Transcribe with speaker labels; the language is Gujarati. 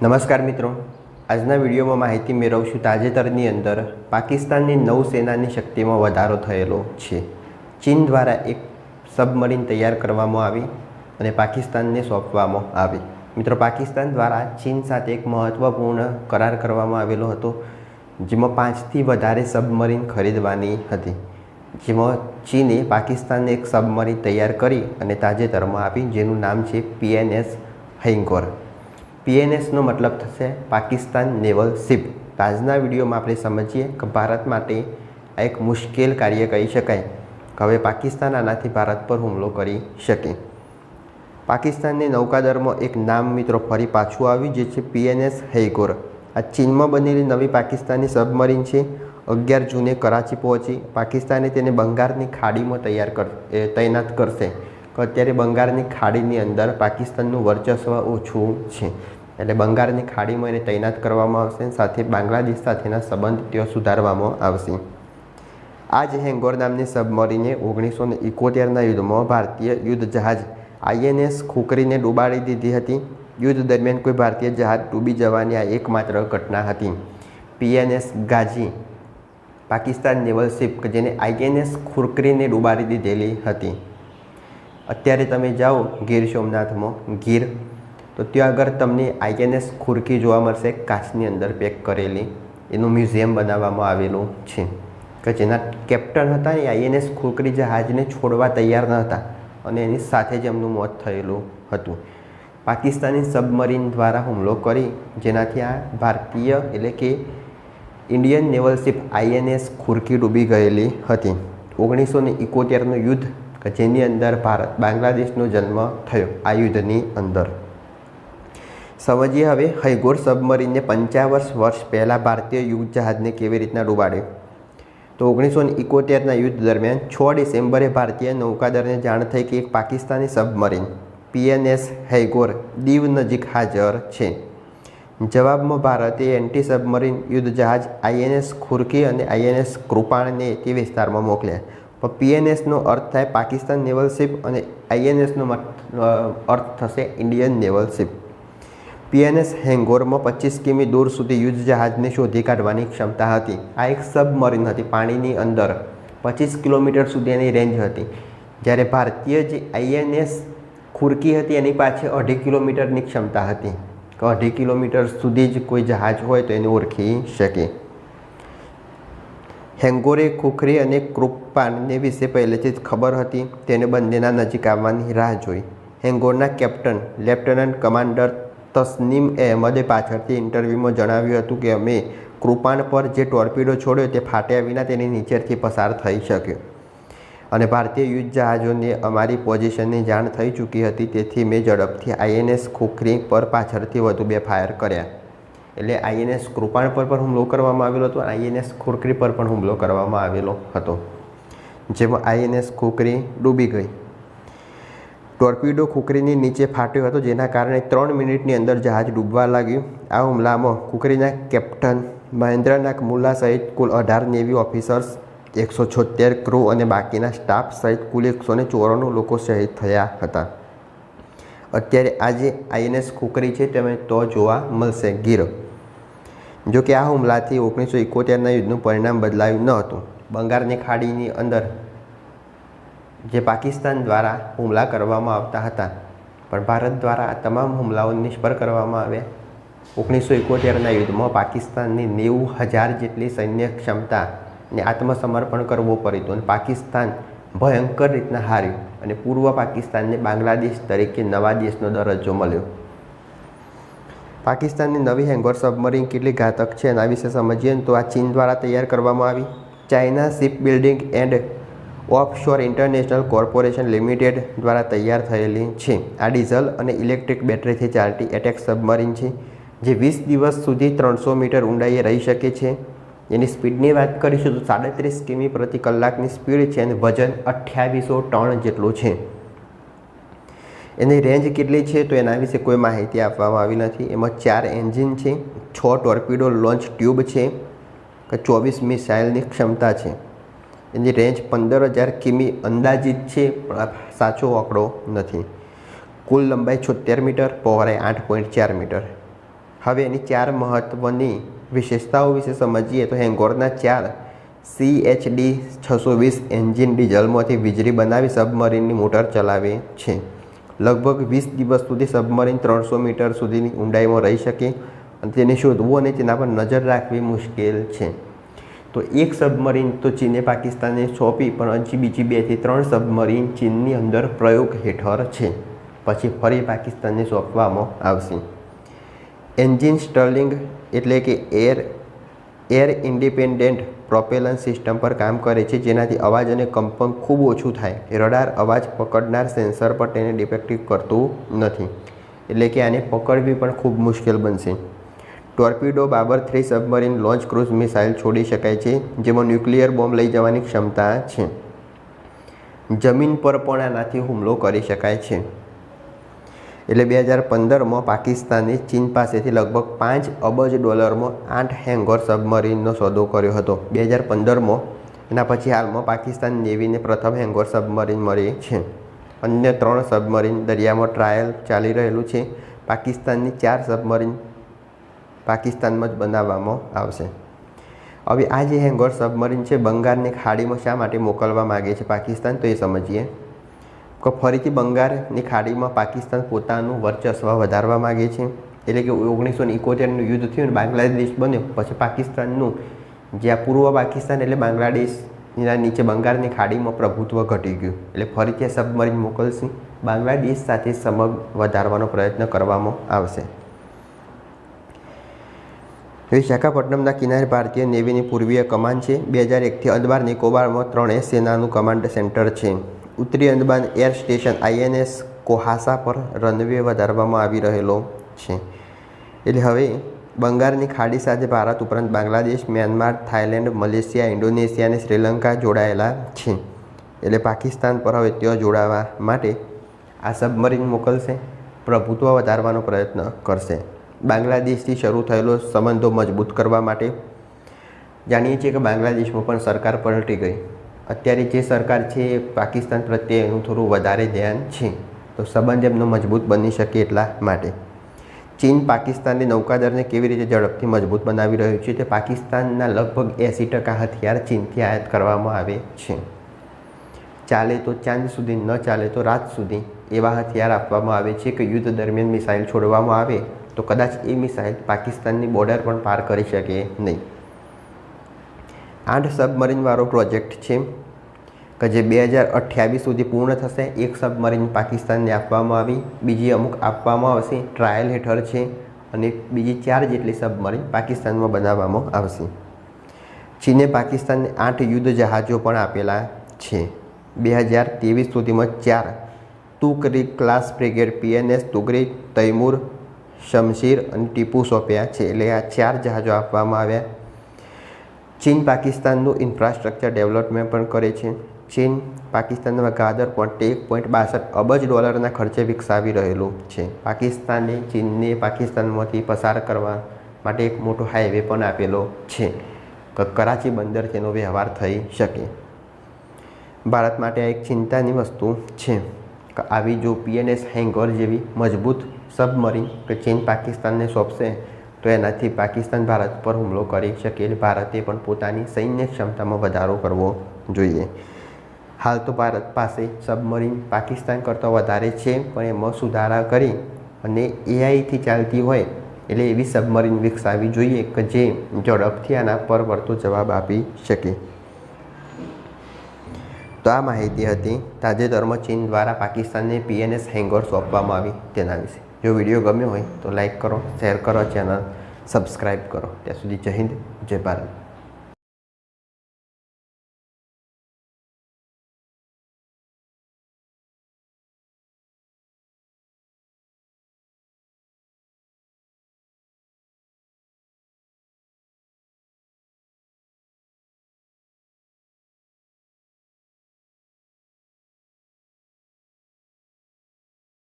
Speaker 1: નમસ્કાર મિત્રો, આજના વિડીયોમાં માહિતી મેળવશું તાજેતરની અંદર પાકિસ્તાનની નૌસેનાની શક્તિમાં વધારો થયેલો છે। ચીન દ્વારા એક સબમરીન તૈયાર કરવામાં આવી અને પાકિસ્તાનને સોંપવામાં આવી। મિત્રો, પાકિસ્તાન દ્વારા ચીન સાથે એક મહત્વપૂર્ણ કરાર કરવામાં આવેલો હતો, જેમાં 5થી વધારે સબમરીન ખરીદવાની હતી, જેમાં ચીને પાકિસ્તાનને એક સબમરીન તૈયાર કરી અને તાજેતરમાં આપી, જેનું નામ છે PNS હૈંગોર। PNSનો મતલબ થશે પાકિસ્તાન નેવલ શિપ। આજના વિડીયોમાં આપણે સમજીએ કે ભારત માટે આ એક મુશ્કેલ કાર્ય કહી શકાય કે હવે પાકિસ્તાન આનાથી ભારત પર હુમલો કરી શકે। પાકિસ્તાનની નૌકાદળમાં એક નામ મિત્રો ફરી પાછું આવ્યું, જે છે PNS હૈંગોર। આ ચીનમાં બનેલી નવી પાકિસ્તાની સબમરીન છે। 11 જૂને કરાચી પહોંચી। પાકિસ્તાને તેને બંગાળની ખાડીમાં તૈનાત કરશે કે અત્યારે બંગાળની ખાડીની અંદર પાકિસ્તાનનું વર્ચસ્વ ઓછું છે, એટલે બંગાળની ખાડીમાં એને તૈનાત કરવામાં આવશે, સાથે બાંગ્લાદેશ સાથેના સંબંધ ત્યાં સુધારવામાં આવશે। આ જ હૈંગોર નામની સબમરીને 1971ના યુદ્ધમાં ભારતીય યુદ્ધ જહાજ INS ખુકરીને ડૂબાડી દીધી હતી। યુદ્ધ દરમિયાન કોઈ ભારતીય જહાજ ડૂબી જવાની આ એકમાત્ર ઘટના હતી। PNS Ghazi Pakistan naval ship કે જેને INS ખુરકરીને ડૂબાડી દીધેલી હતી। અત્યારે તમે જાઓ ગીર સોમનાથમાં ગીર, તો ત્યાં આગળ તમને INS ખુરકી જોવા મળશે, કાચની અંદર પેક કરેલી। એનું મ્યુઝિયમ બનાવવામાં આવેલું છે કે જેના કેપ્ટન હતા એ INS ખુરકરી જહાજને છોડવા તૈયાર ન હતા અને એની સાથે જ એમનું મોત થયેલું હતું। પાકિસ્તાની સબમરીન દ્વારા હુમલો કરી, જેનાથી આ ભારતીય એટલે કે ઇન્ડિયન નેવલ શિપ INS ખુરકી ડૂબી ગયેલી હતી। 1971નું યુદ્ધ કે જેની અંદર ભારત બાંગ્લાદેશનો જન્મ થયો। આ યુદ્ધની અંદર સમજીએ હવે હૈંગોર સબમરીનને 50 વર્ષ પહેલાં ભારતીય યુદ્ધ જહાજને કેવી રીતના ડૂબાડ્યું। તો 1971ના યુદ્ધ દરમિયાન 6 ડિસેમ્બરે ભારતીય નૌકાદળને જાણ થઈ કે એક પાકિસ્તાની સબમરીન PNS હૈંગોર દીવ નજીક હાજર છે। જવાબમાં ભારતે એન્ટી સબમરીન યુદ્ધ જહાજ INS ખુરકી અને INS કૃપાણને તે વિસ્તારમાં મોકલ્યા। પણ PNSનો અર્થ થાય પાકિસ્તાન નેવલ શિપ અને INSનો અર્થ થશે ઇન્ડિયન નેવલ શિપ। PNS હૈંગોરમાં 25 કિમી દૂર સુધી યુદ્ધ જહાજને શોધી કાઢવાની ક્ષમતા હતી। આ એક સબમરીન હતી, પાણીની અંદર 25 કિલોમીટર સુધી એની રેન્જ હતી, જ્યારે ભારતીય જે INS ખુરકી હતી એની પાછળ 2.5 કિલોમીટરની ક્ષમતા હતી કે 2.5 કિલોમીટર સુધી જ કોઈ જહાજ હોય તો એને ઓળખી શકે। હૈંગોરે ખુરકી અને કૃપાણને વિશે પહેલેથી જ ખબર હતી, તેને બંનેના નજીક આવવાની રાહ જોઈ। હૈંગોરના કેપ્ટન લેફ્ટનન્ટ કમાન્ડર તસ્નીમ અહેમદે પાછળથી ઇન્ટરવ્યૂમાં જણાવ્યું હતું કે અમે કૃપાણ પર જે ટોર્પિડો છોડ્યો તે ફાટ્યા વિના તેની નીચેથી પસાર થઈ શક્યો અને ભારતીય યુદ્ધ જહાજોને અમારી પોઝિશનની જાણ થઈ ચૂકી હતી, તેથી મેં ઝડપથી INS ખુરકી પર પાછળથી વધુ 2 ફાયર કર્યા। એટલે INS કૃપાણ પર પણ હુમલો કરવામાં આવેલો હતો અને INS ખુરકી પર પણ હુમલો કરવામાં આવેલો હતો, જેમાં INS ખુરકી ડૂબી ગઈ। ટોર્પિડો ખુરકીની નીચે ફાટ્યો હતો, જેના કારણે 3 મિનિટની અંદર જહાજ ડૂબવા લાગ્યું। આ હુમલામાં ખુરકીના કેપ્ટન મહેન્દ્રનાથ મુલ્લા સહિત કુલ 18 નેવી ઓફિસર્સ, 176 ક્રૂ અને બાકીના સ્ટાફ સહિત કુલ 194 લોકો શહીદ થયા હતા। અત્યારે આ જે INS ખુરકી છે તમે તો જોવા મળશે ગીર। જો કે આ હુમલાથી 1971ના યુદ્ધનું પરિણામ બદલાયું ન હતું। બંગાળની ખાડીની અંદર જે પાકિસ્તાન દ્વારા હુમલા કરવામાં આવતા હતા, પણ ભારત દ્વારા આ તમામ હુમલાઓ નિષ્ફળ કરવામાં આવ્યા। 1971ના યુદ્ધમાં પાકિસ્તાનની 90,000 જેટલી સૈન્ય ક્ષમતા ને આત્મસમર્પણ કરવું પડ્યું હતું અને પાકિસ્તાન ભયંકર રીતના હાર્યું અને પૂર્વ પાકિસ્તાનને બાંગ્લાદેશ તરીકે નવા દેશનો દરજ્જો મળ્યો। પાકિસ્તાનની નવી હૈંગોર સબમરીન કેટલી ઘાતક છે એના વિશે સમજીએ તો આ ચીન દ્વારા તૈયાર કરવામાં આવી। China ship building and offshore international corporation limited દ્વારા તૈયાર થયેલી છે। આ ડીઝલ અને ઇલેક્ટ્રિક બેટરીથી ચાલતી એટેક સબમરીન છે, જે 20 દિવસ સુધી 300 મીટર ઊંડાઈએ રહી શકે છે। એની સ્પીડની વાત કરીશું તો 37 કિમી પ્રતિ કલાકની સ્પીડ છે અને વજન 2800 ટન જેટલું છે। એની રેન્જ કેટલી છે તો એના વિશે કોઈ માહિતી આપવામાં આવી નથી। એમાં 4 એન્જિન છે, 6 ટોર્પિડો લોન્ચ ટ્યુબ છે કે 24 મિસાઇલની ક્ષમતા છે। એની રેન્જ 15,000 કિમી અંદાજિત છે, પણ સાચો આંકડો નથી। કુલ લંબાઈ 76 મીટર, પહોળાઈ 8.4 મીટર। હવે એની 4 મહત્ત્વની વિશેષતાઓ વિશે સમજીએ તો હેંગોરના 4 CHD 620 એન્જિન ડીઝલમાંથી વીજળી બનાવી સબમરીનની મોટર ચલાવે છે. લગભગ 20 દિવસ સુધી સબમરીન 300 મીટર સુધીની ઊંડાઈમાં રહી શકે અને તેને શોધવું અને તેના પર નજર રાખવી મુશ્કેલ છે. તો એક સબમરીન તો ચીને પાકિસ્તાનને સોંપી, પણ હજી બીજી 2 થી 3 સબમરીન ચીનની અંદર પ્રયોગ હેઠળ છે. પછી ફરી પાકિસ્તાનને સોંપવામાં આવશે. એન્જિન સ્ટર્લિંગ એટલે કે એર ઇન્ડિપેન્ડન્ટ પ્રોપેલન સિસ્ટમ પર કામ કરે છે, જેનાથી અવાજ અને કંપન ખૂબ ઓછું થાય. રડાર અવાજ પકડનાર સેન્સર પર તેને ડિટેક્ટ કરતું નથી, એટલે કે આને પકડવી પણ ખૂબ મુશ્કેલ બનશે. Torpedo Babur 3 submarine launch cruise missile છોડી શકાય છે, જેમાં ન્યુક્લિયર બોમ્બ લઈ જવાની ક્ષમતા છે. જમીન પર પણ આનાથી હુમલો કરી શકાય છે. એટલે 2015માં પાકિસ્તાને ચીન પાસેથી લગભગ $5 અબજ 8 હેંગોર સબમરીનનો સોદો કર્યો હતો 2015માં. એના પછી હાલમાં પાકિસ્તાન નેવીને પ્રથમ હેંગોર સબમરીન મળી છે. અન્ય 3 સબમરીન દરિયામાં ટ્રાયલ ચાલી રહેલું છે. પાકિસ્તાનની 4 સબમરીન પાકિસ્તાનમાં જ બનાવવામાં આવશે. હવે આ જે હેંગોર સબમરીન છે, બંગાળની ખાડીમાં શા માટે મોકલવા માગે છે પાકિસ્તાન, તો એ સમજીએ. કે ફરીથી બંગાળની ખાડીમાં પાકિસ્તાન પોતાનું વર્ચસ્વ વધારવા માગે છે. એટલે કે 1971નું યુદ્ધ થયું ને બાંગ્લાદેશ બન્યો, પછી પાકિસ્તાનનું જ્યાં પૂર્વ પાકિસ્તાન એટલે બાંગ્લાદેશના નીચે બંગાળની ખાડીમાં પ્રભુત્વ ઘટી ગયું. એટલે ફરીથી આ સબમરીન મોકલશે. બાંગ્લાદેશ સાથે સંબંધ વધારવાનો પ્રયત્ન કરવામાં આવશે. વિશાખાપટ્ટનમના કિનારે ભારતીય નેવીની પૂર્વીય કમાન છે. 2001થી અંદમાન નિકોબારમાં 3 સેનાનું કમાન્ડ સેન્ટર છે. ઉત્તરી અંદમાન એર સ્ટેશન INS કોહાસા પર રનવે વધારવામાં આવી રહેલો છે. એટલે હવે બંગાળની ખાડી સાથે ભારત ઉપરાંત Bangladesh, Myanmar, Thailand, Malaysia, Indonesia અને શ્રીલંકા જોડાયેલા છે. એટલે પાકિસ્તાન પર હવે ત્યાં જોડાવા માટે આ સબમરીન મોકલશે, પ્રભુત્વ વધારવાનો પ્રયત્ન કરશે. બાંગ્લાદેશથી શરૂ થયેલો સંબંધો મજબૂત કરવા માટે જાણીએ છીએ કે બાંગ્લાદેશમાં પણ સરકાર પલટી ગઈ. અત્યારે જે સરકાર છે એ પાકિસ્તાન પ્રત્યે એનું થોડું વધારે ધ્યાન છે, તો સંબંધ એમનો મજબૂત બની શકે એટલા માટે. ચીન પાકિસ્તાનની નૌકાદળને કેવી રીતે ઝડપથી મજબૂત બનાવી રહ્યું છે, તે પાકિસ્તાનના લગભગ 80% હથિયાર ચીનથી આયાત કરવામાં આવે છે. ચાલે તો ચાંદ સુધી, ન ચાલે તો રાત સુધી એવા હથિયાર આપવામાં આવે છે કે યુદ્ધ દરમિયાન મિસાઇલ છોડવામાં આવે તો કદાચ એ મિસાઇલ પાકિસ્તાનની બોર્ડર પણ પાર કરી શકે નહીં. 8 સબમરીનવાળો પ્રોજેક્ટ છે કે જે 2028 સુધી પૂર્ણ થશે. 1 સબમરીન પાકિસ્તાનને આપવામાં આવી, બીજી અમુક આપવામાં આવશે, ટ્રાયલ હેઠળ છે, અને બીજી 4 જેટલી સબમરીન પાકિસ્તાનમાં બનાવવામાં આવશે. ચીને પાકિસ્તાનને 8 યુદ્ધ જહાજો પણ આપેલા છે. 2023 સુધીમાં 4 તુકરી ક્લાસ ફ્રિગેટ PNS તુગરી, તૈમૂર, શમશીર અને ટીપુ સોંપ્યા છે. એટલે આ 4 જહાજો આપવામાં આવ્યા. ચીન પાકિસ્તાનનું ઇન્ફ્રાસ્ટ્રક્ચર ડેવલપમેન્ટ પણ કરે છે. ચીન પાકિસ્તાનમાં ગાદર પણ $1.62 અબજ ખર્ચે વિકસાવી રહેલું છે. પાકિસ્તાને ચીનને પાકિસ્તાનમાંથી પસાર કરવા માટે એક મોટો હાઈવે પણ આપેલો છે કે કરાચી બંદર તેનો વ્યવહાર થઈ શકે. ભારત માટે આ એક ચિંતાની વસ્તુ છે કે આવી જો PNS હેંગર જેવી મજબૂત સબમરીન કે ચીન પાકિસ્તાનને સોંપશે તો એનાથી પાકિસ્તાન ભારત પર હુમલો કરી શકે. ભારતે પણ પોતાની સૈન્ય ક્ષમતામાં વધારો કરવો જોઈએ. હાલ તો ભારત પાસે સબમરીન પાકિસ્તાન કરતાં વધારે છે, પણ એમાં સુધારા કરી અને AIથી ચાલતી હોય એટલે એવી સબમરીન વિકસાવવી જોઈએ કે જે ઝડપથી આના પર વળતો જવાબ આપી શકે. તો આ માહિતી હતી તાજેતરમાં ચીન દ્વારા પાકિસ્તાનને PNS હેંગર સોંપવામાં આવી તેના વિશે. જો વિડીયો ગમ્યો હોય તો લાઈક કરો, શેર કરો, ચેનલ સબસ્ક્રાઈબ કરો. ત્યાં સુધી જય હિન્દ, જય ભારત.